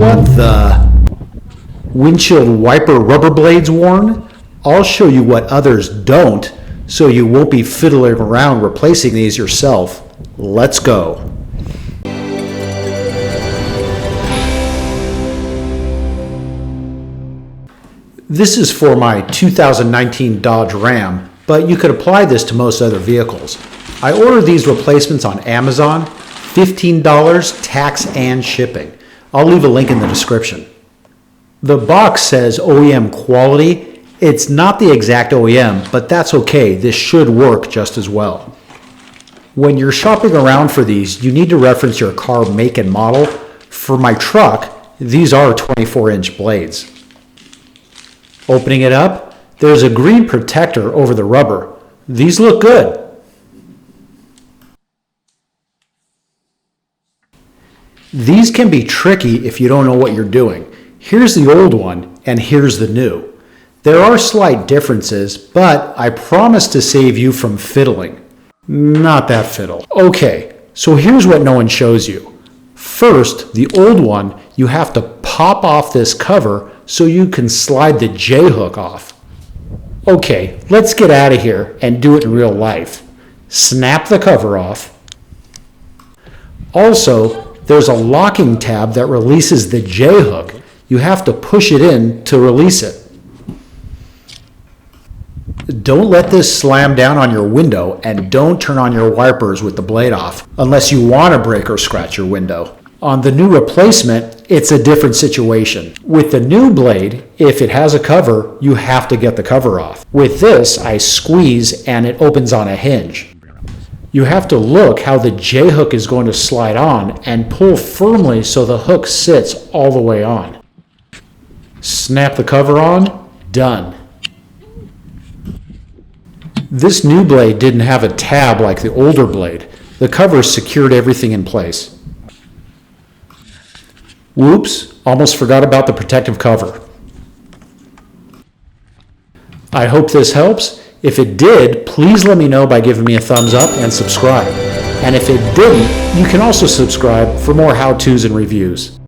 what the windshield wiper rubber blades warn? I'll show you what others don't, so you won't be fiddling around replacing these yourself. Let's go. This is for my 2019 Dodge Ram, but you could apply this to most other vehicles. I ordered these replacements on Amazon, $15 tax and shipping. I'll leave a link in the description. The box says OEM quality. It's not the exact OEM, but that's okay. This should work just as well. When you're shopping around for these, you need to reference your car make and model. For my truck, these are 24-inch blades. Opening it up, there's a green protector over the rubber. These look good. These can be tricky if you don't know what you're doing. Here's the old one, and here's the new. There are slight differences, but I promise to save you from fiddling. Not that fiddle. Okay, so here's what no one shows you. First, the old one, you have to pop off this cover so you can slide the J-hook off. Okay, let's get out of here and do it in real life. Snap the cover off. Also, there's a locking tab that releases the J-hook. You have to push it in to release it. Don't let this slam down on your window, and don't turn on your wipers with the blade off unless you want to break or scratch your window. On the new replacement, it's a different situation. With the new blade, if it has a cover, you have to get the cover off. With this, I squeeze and it opens on a hinge. You have to look how the J-hook is going to slide on and pull firmly so the hook sits all the way on. Snap the cover on, done. This new blade didn't have a tab like the older blade. The cover secured everything in place. Whoops, almost forgot about the protective cover. I hope this helps. If it did, please let me know by giving me a thumbs up and subscribe. And if it didn't, you can also subscribe for more how-tos and reviews.